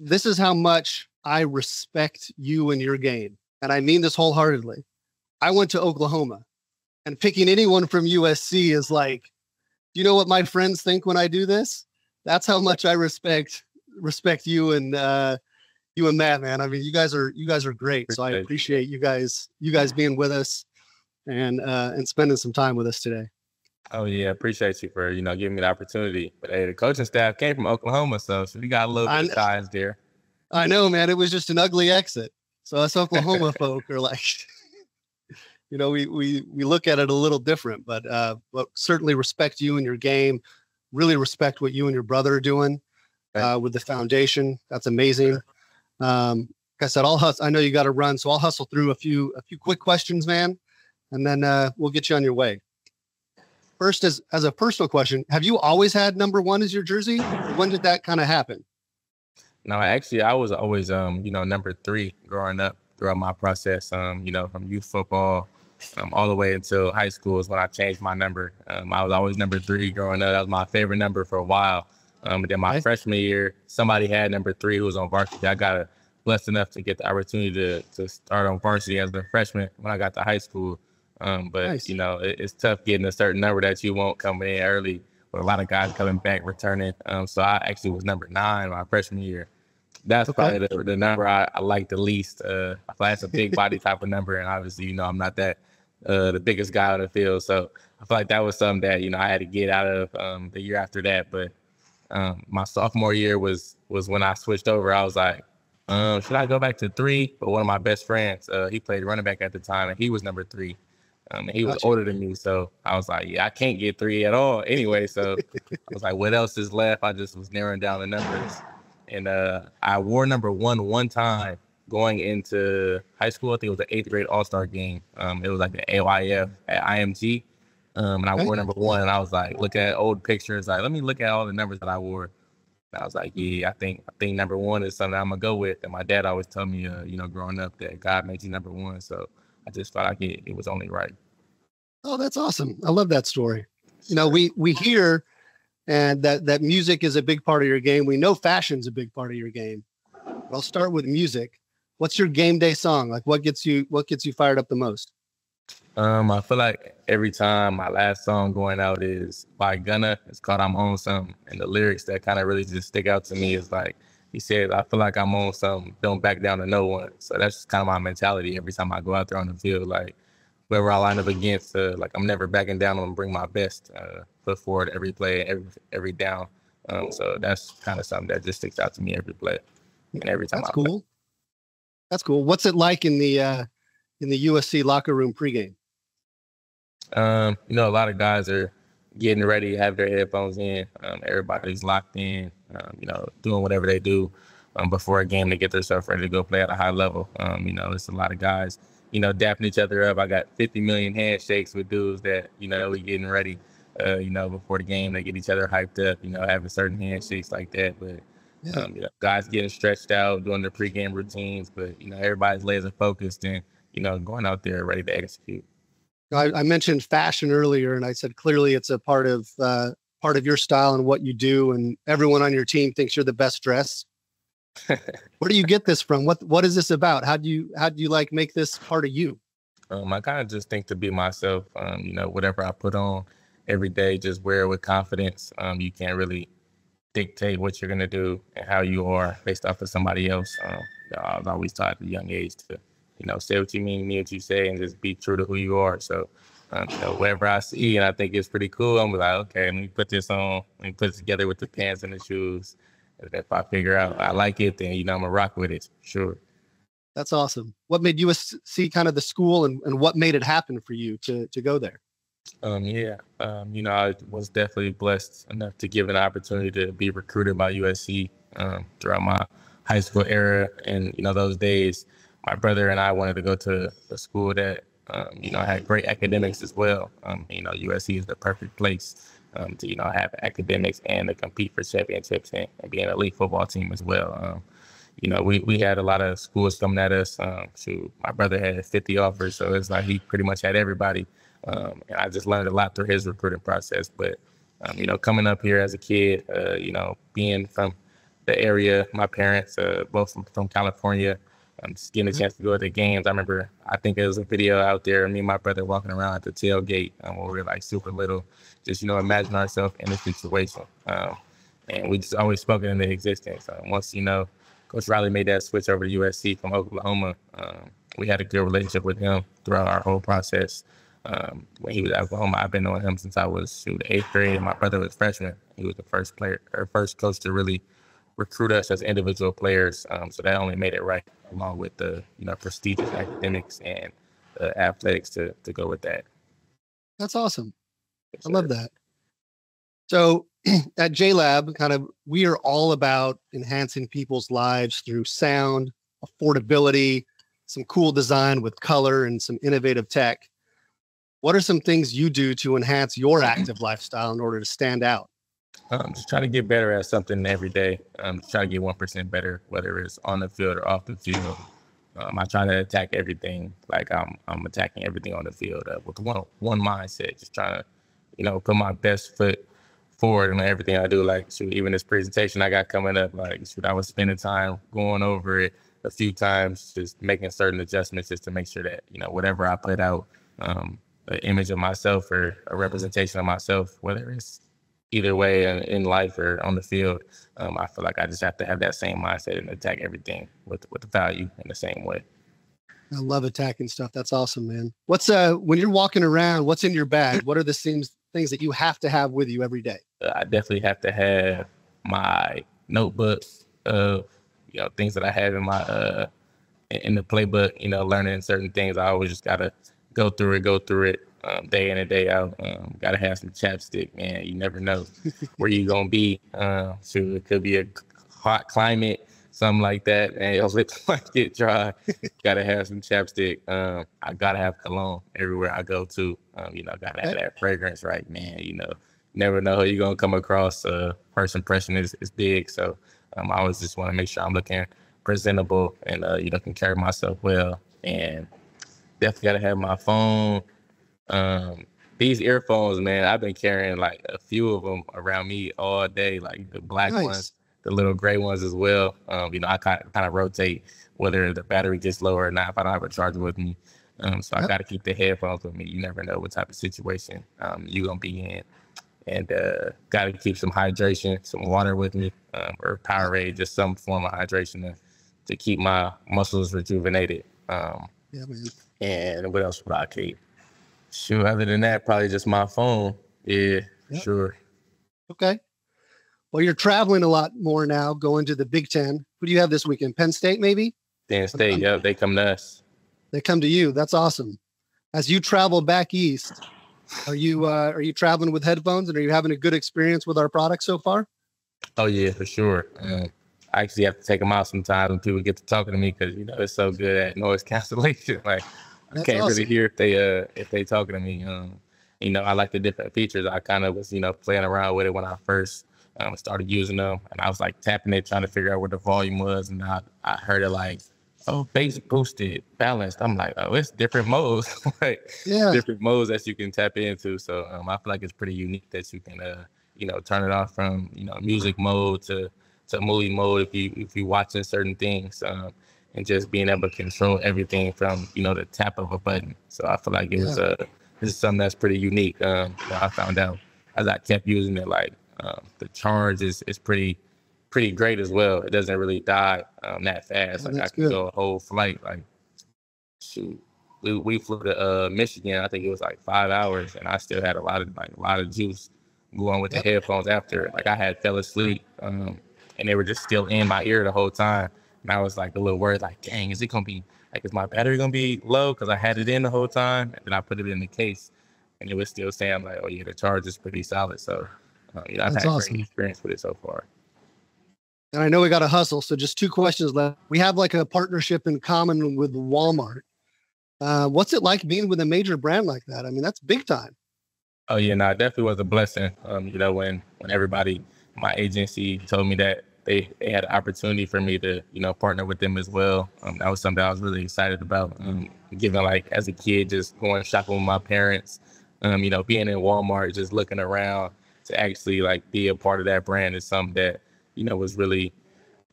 this is how much I respect you and your game. And I mean this wholeheartedly. I went to Oklahoma, and picking anyone from USC is like, you know what my friends think when I do this? That's how much I respect you and Matt, man. I mean, you guys are great. So I appreciate you guys being with us and spending some time with us today. Oh yeah, appreciate you for giving me the opportunity. But hey, the coaching staff came from Oklahoma, so we got a little bit of ties there. I know, man. It was just an ugly exit. So us Oklahoma folk are like, we look at it a little different, but certainly respect you and your game. Really respect what you and your brother are doing with the foundation. That's amazing. Like I said, I know you got to run, so I'll hustle through a few quick questions, man, and then we'll get you on your way. First, as a personal question, have you always had number 1 as your jersey? When did that kind of happen? No, actually, I was always, number 3 growing up throughout my process, from youth football all the way until high school is when I changed my number. I was always number 3 growing up. That was my favorite number for a while. And then my freshman year, somebody had number 3 who was on varsity. I got blessed enough to get the opportunity to start on varsity as a freshman when I got to high school. But nice. It's tough getting a certain number that you won't coming in early with a lot of guys coming back, returning. So I actually was number 9 my freshman year. That's probably the number I like the least. I feel like it's a big body type of number, and obviously, I'm not that the biggest guy on the field. So I feel like that was something that, I had to get out of the year after that. But my sophomore year was when I switched over. I was like, should I go back to 3? But one of my best friends, he played running back at the time, and he was number 3. And he was older than me, so I was like, yeah, I can't get 3 at all anyway. So I was like, what else is left? I just was narrowing down the numbers. And I wore number 1 time going into high school. I think it was the 8th grade All-Star game. It was like the AYF at IMG. And I wore number 1, and I was like, look at old pictures. Like, let me look at all the numbers that I wore. And I was like, yeah, I think number 1 is something I'm going to go with. And my dad always told me, growing up that God made you number 1. So I just felt like it was only right. Oh, that's awesome. I love that story. We hear and that music is a big part of your game. We know fashion's a big part of your game. I'll start with music. What's your game day song? Like what gets you fired up the most? I feel like every time my last song going out is by Gunna. It's called I'm On Something. And the lyrics that kind of really just stick out to me is like, he said, I feel like I'm on something, don't back down to no one. So that's just kind of my mentality every time I go out there on the field. Like, whoever I line up against, like I'm never backing down. I'm gonna bring my best, foot forward every play, every down. So that's kind of something that just sticks out to me every play and every time. That's cool. That's cool. What's it like in the USC locker room pregame? A lot of guys are getting ready, have their headphones in. Everybody's locked in, doing whatever they do before a game to get themselves ready to go play at a high level. It's a lot of guys, dapping each other up. I got 50 million handshakes with dudes that, we getting ready, before the game. They get each other hyped up, having certain handshakes like that. But, guys getting stretched out, doing their pregame routines. But, everybody's laser focused and, going out there ready to execute. I mentioned fashion earlier, and I said clearly it's a part of your style and what you do, and everyone on your team thinks you're the best dressed. Where do you get this from? What is this about? How do you like make this part of you? I kind of just think to be myself. Whatever I put on every day, just wear it with confidence. You can't really dictate what you're gonna do and how you are based off of somebody else. I was always taught at a young age to say what you mean what you say, and just be true to who you are. So, whatever I see and I think it's pretty cool, I'm like, okay, let me put this on, let me put it together with the pants and the shoes. And if I figure out I like it, then, I'm going to rock with it. Sure. That's awesome. What made USC kind of the school and what made it happen for you to go there? I was definitely blessed enough to give an opportunity to be recruited by USC throughout my high school era. And, those days, my brother and I wanted to go to a school that, had great academics as well. USC is the perfect place to, have academics and to compete for championships and be an elite football team as well. We had a lot of schools coming at us. My brother had 50 offers, so it's like he pretty much had everybody. And I just learned a lot through his recruiting process. But, coming up here as a kid, being from the area. My parents, both from California, just getting a chance to go to the games. I think there was a video out there of me and my brother walking around at the tailgate when we were like super little, just, imagine ourselves in a situation. And we just always spoke it into existence. Once, Coach Riley made that switch over to USC from Oklahoma, we had a good relationship with him throughout our whole process. When he was at Oklahoma, I've been knowing him since I was eighth grade, and my brother was freshman. He was the first coach to really recruit us as individual players. So that only made it right, along with the prestigious academics and the athletics to go with that. That's awesome. Yes, I love that. So at JLab, we are all about enhancing people's lives through sound, affordability, some cool design with color, and some innovative tech. What are some things you do to enhance your active lifestyle in order to stand out? Just try to get better at something every day. Try to get 1% better, whether it's on the field or off the field. I try to attack everything like I'm attacking everything on the field with one mindset, just trying to, put my best foot forward in everything I do. Like, even this presentation I got coming up, I was spending time going over it a few times, just making certain adjustments just to make sure that, whatever I put out, an image of myself or a representation of myself, whether it's either way in life or on the field, I feel like I just have to have that same mindset and attack everything with the value in the same way. I love attacking stuff. That's awesome, man. What's when you're walking around, what's in your bag? What are the things that you have to have with you every day? I definitely have to have my notebook of things that I have in my in the playbook. Learning certain things. I always just gotta go through it. Day in and day out. Gotta have some chapstick, man. You never know where you're gonna be. It could be a hot climate, something like that, and your lips might get dry. Gotta have some chapstick. I gotta have cologne everywhere I go to. Gotta have that fragrance, right, man. Never know who you're gonna come across. First impression is big, so I always just want to make sure I'm looking presentable and can carry myself well. And definitely gotta have my phone. These earphones, man, I've been carrying like a few of them around me all day, like the black ones, the little gray ones as well. I kind of rotate whether the battery gets low or not if I don't have a charger with me. So I got to keep the headphones with me. You never know what type of situation you're going to be in. And got to keep some hydration, some water with me, or Powerade, just some form of hydration to keep my muscles rejuvenated. Yeah, man. And what else would I keep? Sure. Other than that, probably just my phone. Yeah, sure. Okay. Well, you're traveling a lot more now, going to the Big Ten. Who do you have this weekend? Penn State, maybe? Penn State, yep. They come to us. They come to you. That's awesome. As you travel back east, are you traveling with headphones, and are you having a good experience with our product so far? Oh, yeah, for sure. I actually have to take them out sometimes when people get to talking to me because, it's so good at noise cancellation. Like, I can't really hear if they talking to me. I like the different features. I kind of was, playing around with it when I first started using them, and I was like tapping it, trying to figure out where the volume was, and I heard it like, bass boosted, balanced. I'm like, it's different modes, different modes that you can tap into. So I feel like it's pretty unique that you can, turn it off from, music mode to movie mode if you watching certain things. And just being able to control everything from, the tap of a button. So I feel like this is something that's pretty unique. I found out as I kept using it, like the charge is pretty great as well. It doesn't really die that fast. Like I can go a whole flight. Like, shoot, we flew to Michigan. I think it was like 5 hours, and I still had a lot of juice going with the headphones after. Like I had fell asleep, and they were just still in my ear the whole time. And I was like a little worried, like, dang, is my battery going to be low? Because I had it in the whole time. And then I put it in the case and it was still saying like, oh yeah, the charge is pretty solid. So, I've had a great experience with it so far. And I know we got to hustle. So just 2 questions left. We have like a partnership in common with Walmart. What's it like being with a major brand like that? I mean, that's big time. Oh yeah, no, it definitely was a blessing. When everybody, my agency told me that they had an opportunity for me to, partner with them as well. That was something I was really excited about. Given like as a kid, just going shopping with my parents, being in Walmart, just looking around to actually like be a part of that brand is something that, was really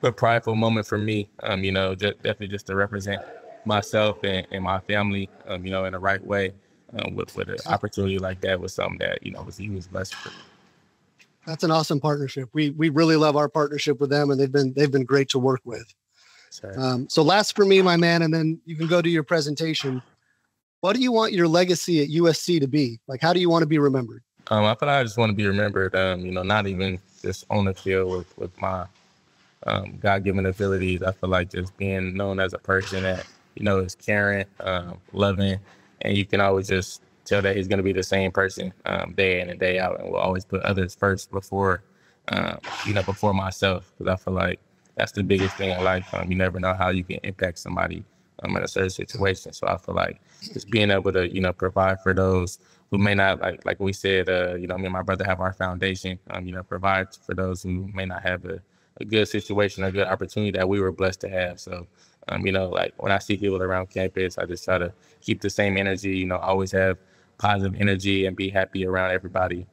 a prideful moment for me, definitely just to represent myself and my family, in the right way, with an opportunity like that was something that, he was blessed for. That's an awesome partnership. We really love our partnership with them, and they've been great to work with. So last for me, my man, and then you can go to your presentation. What do you want your legacy at USC to be? Like, how do you want to be remembered? I feel like I just want to be remembered, not even just on the field with my God-given abilities. I feel like just being known as a person that, is caring, loving, and you can always just tell that he's going to be the same person day in and day out, and will always put others first before myself, because I feel like that's the biggest thing in life. You never know how you can impact somebody in a certain situation. So I feel like just being able to, provide for those who may not, like we said, me and my brother have our foundation, provide for those who may not have a good situation, a good opportunity that we were blessed to have. So, like when I see people around campus, I just try to keep the same energy, always have positive energy and be happy around everybody.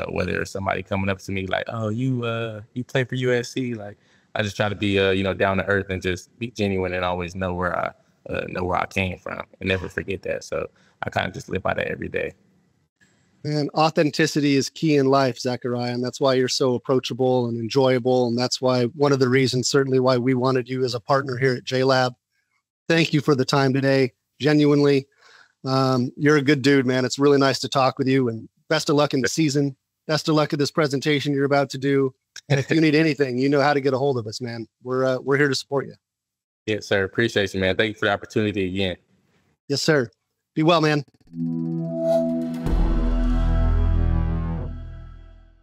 Whether it's somebody coming up to me like, oh, you play for USC, like I just try to be, down to earth and just be genuine and always know where I came from and never forget that. So I kind of just live by that every day. And authenticity is key in life, Zachariah, and that's why you're so approachable and enjoyable. And that's why one of the reasons, certainly, why we wanted you as a partner here at JLab. Thank you for the time today. Genuinely, you're a good dude, man. It's really nice to talk with you, and best of luck in the season. Best of luck at this presentation you're about to do. And if you need anything, you know how to get a hold of us, man. We're here to support you. Yes, sir. Appreciate you, man. Thank you for the opportunity again. Yes, sir. Be well, man.